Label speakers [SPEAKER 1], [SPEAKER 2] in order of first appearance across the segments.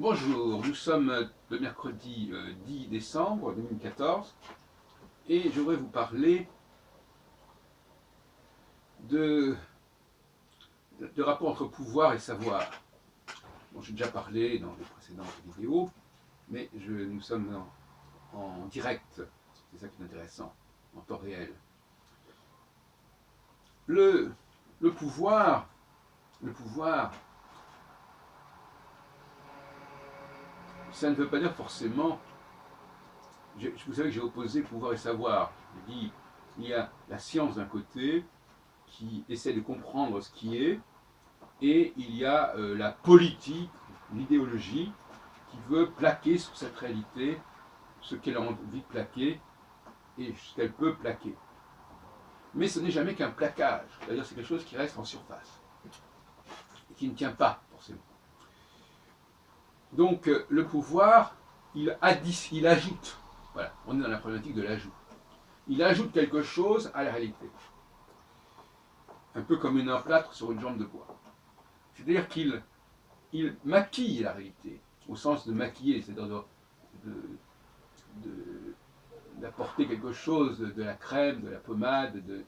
[SPEAKER 1] Bonjour, nous sommes le mercredi 10 décembre 2014 et je voudrais vous parler de rapport entre pouvoir et savoir. Bon, j'ai déjà parlé dans les précédentes vidéos, mais nous sommes en direct, c'est ça qui est intéressant, en temps réel. Le pouvoir, ça ne veut pas dire forcément. Vous savez que j'ai opposé pouvoir et savoir. Je dis, il y a la science d'un côté qui essaie de comprendre ce qui est, et il y a la politique, l'idéologie qui veut plaquer sur cette réalité ce qu'elle a envie de plaquer et ce qu'elle peut plaquer. Mais ce n'est jamais qu'un plaquage, c'est-à-dire c'est quelque chose qui reste en surface et qui ne tient pas forcément. Donc le pouvoir, il ajoute. Voilà, on est dans la problématique de l'ajout. Il ajoute quelque chose à la réalité. Un peu comme une emplâtre sur une jambe de bois. C'est-à-dire qu'il maquille la réalité, au sens de maquiller, c'est-à-dire d'apporter quelque chose, de la crème, de la pommade, du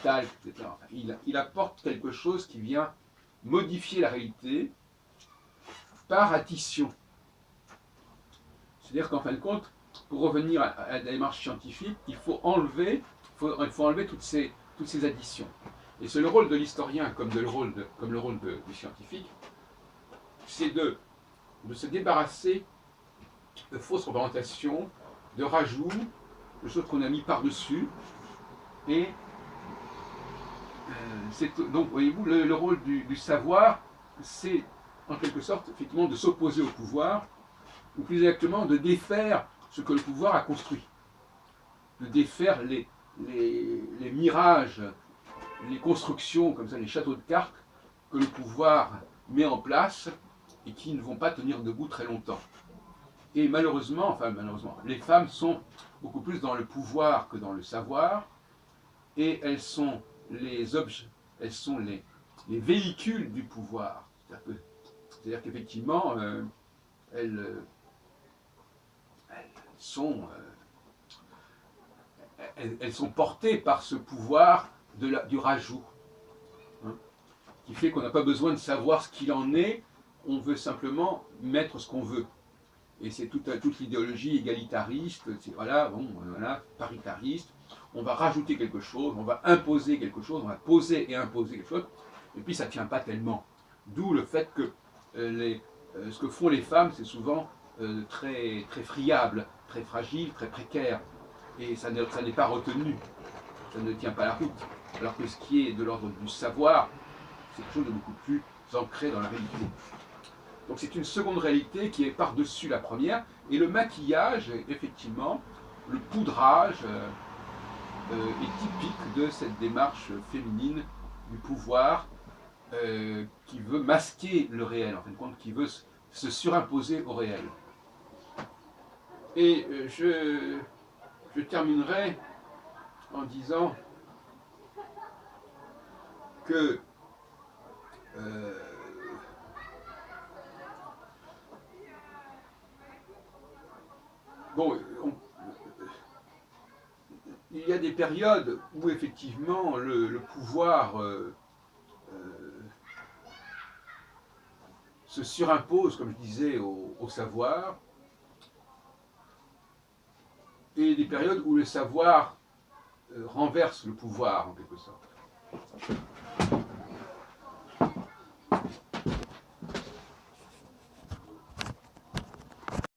[SPEAKER 1] talc, etc. Enfin, il apporte quelque chose qui vient modifier la réalité par addition. C'est-à-dire qu'en fin de compte, pour revenir à la démarche scientifique, il faut enlever toutes ces additions. Et c'est le rôle de l'historien comme le rôle du scientifique, c'est de se débarrasser de fausses représentations, de rajouts, de choses qu'on a mis par-dessus. Et donc, voyez-vous, le rôle du savoir, c'est en quelque sorte, effectivement, de s'opposer au pouvoir, ou plus exactement, de défaire ce que le pouvoir a construit. De défaire les mirages, les constructions, comme ça, les châteaux de cartes, que le pouvoir met en place et qui ne vont pas tenir debout très longtemps. Et malheureusement, les femmes sont beaucoup plus dans le pouvoir que dans le savoir, et elles sont les objets, elles sont les véhicules du pouvoir. C'est-à-dire qu'effectivement, elles sont portées par ce pouvoir du rajout, hein, qui fait qu'on n'a pas besoin de savoir ce qu'il en est, on veut simplement mettre ce qu'on veut. Et c'est toute l'idéologie égalitariste, voilà, paritariste. On va rajouter quelque chose, on va imposer quelque chose, on va poser et imposer quelque chose, et puis ça ne tient pas tellement. D'où le fait que ce que font les femmes, c'est souvent très, très friable, très fragile, très précaire, et ça n'est pas retenu, ça ne tient pas la route. Alors que ce qui est de l'ordre du savoir, c'est quelque chose de beaucoup plus ancré dans la réalité. Donc c'est une seconde réalité qui est par-dessus la première, et le maquillage, effectivement, le poudrage est typique de cette démarche féminine du pouvoir qui veut masquer le réel, en fin de compte, qui veut se surimposer au réel. Et je terminerai en disant que il y a des périodes où effectivement le pouvoir se surimpose, comme je disais, au savoir, et des périodes où le savoir renverse le pouvoir, en quelque sorte.